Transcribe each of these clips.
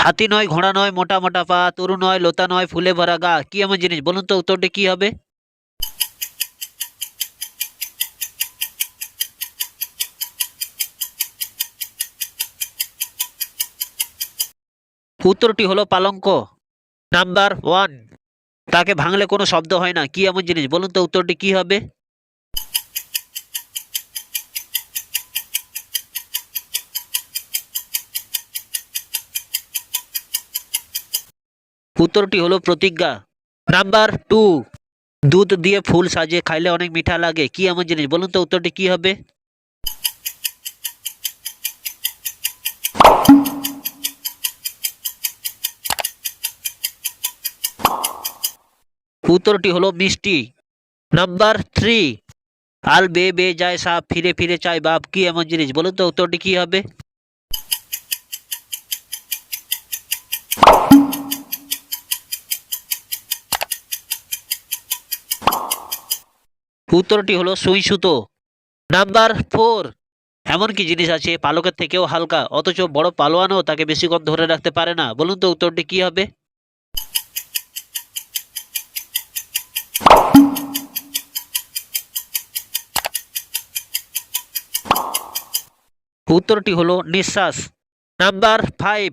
হাতি নয়, ঘোড়া নয়, মোটা মোটা পা, তরু নয়, লতা নয়, ফুলে ভরা গা, কি এমন জিনিস? বলুন তো উত্তরটি কি হবে? উত্তরটি হলো পালঙ্ক। নাম্বার ওয়ান, তাকে ভাঙলে কোনো শব্দ হয় না, কি এমন জিনিস? বলুন তো উত্তরটি কি হবে? উত্তরটি হলো প্রতিজ্ঞা। নাম্বার টু, দুধ দিয়ে ফুল সাজে, খাইলে অনেক মিঠা লাগে, কি এমন জিনিস? বলুন তো উত্তরটি কি হবে? উত্তরটি হলো মিষ্টি। নাম্বার থ্রি, আল বেয়ে বেয়ে যায় সাপ, ফিরে ফিরে চায় বাপ, কি এমন জিনিস? বলুন তো উত্তরটি কি হবে? উত্তরটি হলো সুই সুতো। নাম্বার ফোর, এমন কি জিনিস আছে পালকের থেকেও হালকা, অথচ বড় পালোয়ানও তাকে বেশিক্ষণ ধরে রাখতে পারে না? বলুন তো উত্তরটি কি হবে? উত্তরটি হলো নিঃশ্বাস। নাম্বার ফাইভ,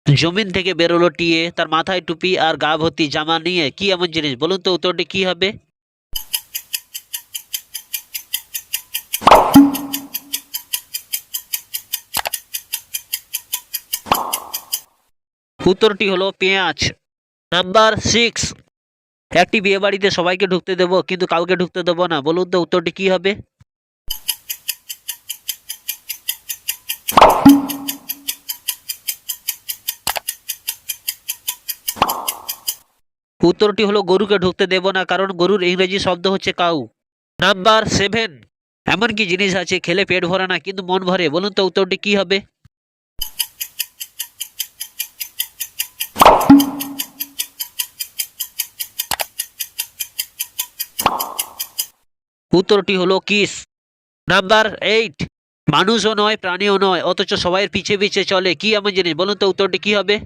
জমিন থেকে বেরোলো টিয়ে, তার মাথায় টুপি আর গা ভর্তি জামা নিয়ে, কি এমন জিনিস? বলুন তো উত্তরটি কি হবে? উত্তরটি হলো পেঁয়াজ। নাম্বার সিক্স, একটি বিয়ে বাড়িতে সবাইকে ঢুকতে দেবো কিন্তু কাউকে ঢুকতে দেবো না, বলুন তো উত্তরটি কি হবে? উত্তরটি হলো গরুকে ঢুকতে দেব না, কারণ গরুর ইংরেজি শব্দ হচ্ছে কাউ। নাম্বার সেভেন, এমন কি জিনিস আছে খেলে পেট ভরে না কিন্তু মন ভরে, বলুন তো উত্তরটি কি হবে? উত্তরটি হলো কিস। নাম্বার এইট, মানুষও নয়, প্রাণীও নয়, অথচ সবাই পিছে পিছে চলে, কি এমন জিনিস? বলুন তো উত্তরটি কি হবে?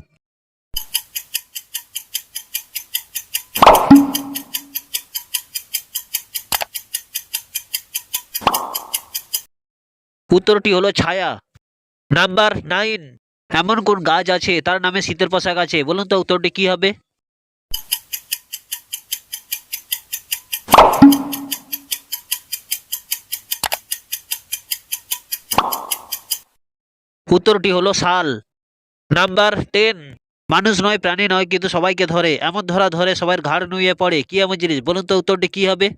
উত্তরটি হলো ছায়া। নাম্বার নাইন, এমন কোন গাছ আছে তার নামে শীতের পোশাক আছে, বলুন তো উত্তরটি কি হবে? উত্তরটি হলো শাল। নাম্বার টেন, মানুষ নয়, প্রাণী নয়, কিন্তু সবাইকে ধরে, এমন ধরা ধরে সবার ঘাড় নুয়ে পড়ে, কি এমন জিনিস? বলুন তো উত্তরটি কি হবে?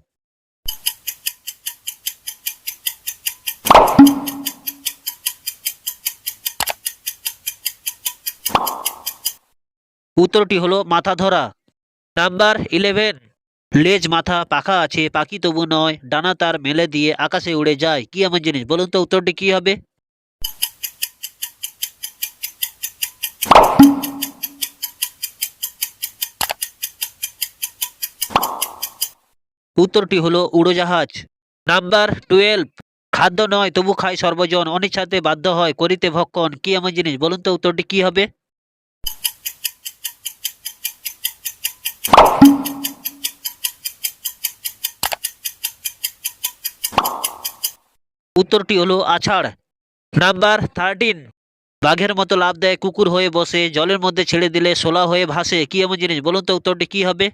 উত্তরটি হলো মাথা ধরা। নাম্বার ইলেভেন, লেজ মাথা পাখা আছে, পাখি তবু নয়, ডানা তার মেলে দিয়ে আকাশে উড়ে যায়, কি এমন জিনিস? বলুন তো উত্তরটি কি হবে? উত্তরটি হলো উড়োজাহাজ। নাম্বার টুয়েলভ, খাদ্য নয় তবু খায় সর্বজন, অনিচ্ছাতে বাধ্য হয় করিতে ভক্ষণ, কি এমন জিনিস? বলুন তো উত্তরটি কি হবে? উত্তরটি হলো আষাঢ়। নাম্বার থার্টিন, বাঘের মতো লাফ দেয়, কুকুর হয়ে বসে, জলের মধ্যে ছেড়ে দিলে শোলা হয়ে ভাসে, কি এমন জিনিস? বলুন তো উত্তরটি কি হবে?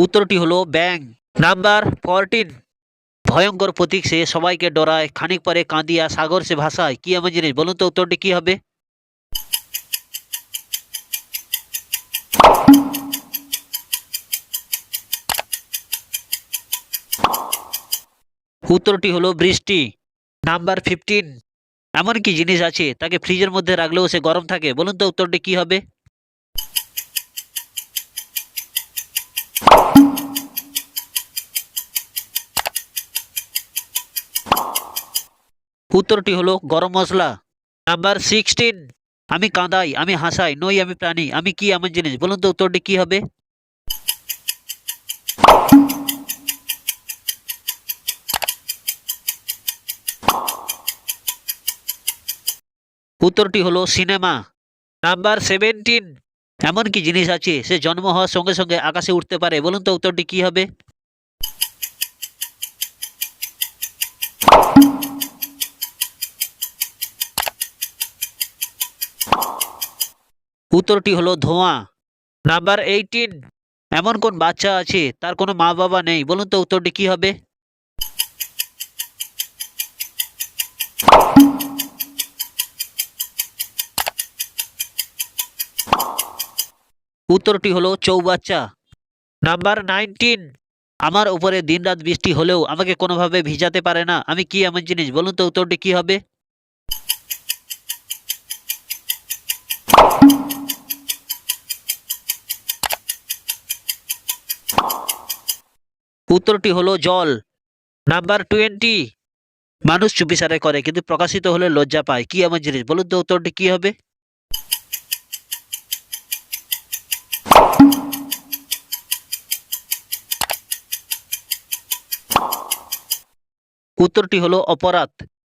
উত্তরটি হলো ব্যাঙ। নাম্বার ফোরটিন, ভয়ঙ্কর প্রতীক সে, সবাইকে ডরায়, খানিক পরে কাঁদিয়া সাগর সে ভাসায়, কি এমন জিনিস? বলুন তো উত্তরটি কি হবে? উত্তরটি হলো বৃষ্টি। নাম্বার ফিফটিন, এমন কি জিনিস আছে তাকে ফ্রিজের মধ্যে রাখলেও সে গরম থাকে, বলুন তো উত্তরটি কি হবে? উত্তরটি হলো গরম মশলা। নাম্বার সিক্সটিন, আমি কাঁদাই, আমি হাসাই, নই আমি প্রাণী, আমি কি এমন জিনিস? বলুন তো উত্তরটি কি হবে? উত্তরটি হলো সিনেমা। নাম্বার 17, এমন কি জিনিস আছে সে জন্ম হওয়ার সঙ্গে সঙ্গে আকাশে উঠতে পারে? বলুন তো উত্তরটি কি হবে? উত্তরটি হলো ধোঁয়া। নাম্বার 18, এমন কোন বাচ্চা আছে তার কোনো মা বাবা নেই? বলুন তো উত্তরটি কি হবে? উত্তরটি হলো চৌবাচ্চা। নাম্বার 19, আমার উপরে দিনরাত বৃষ্টি হলেও আমাকে কোনোভাবে ভিজাতে পারে না, আমি কি এমন জিনিস? বলুন তো উত্তরটি কি হবে? উত্তরটি হলো জল। নাম্বার 20, মানুষ চুপিসারে করে কিন্তু প্রকাশিত হলে লজ্জা পায়, কি এমন জিনিস? বলুন তো উত্তরটি কি হবে? উত্তরটি হলো অপরাধ।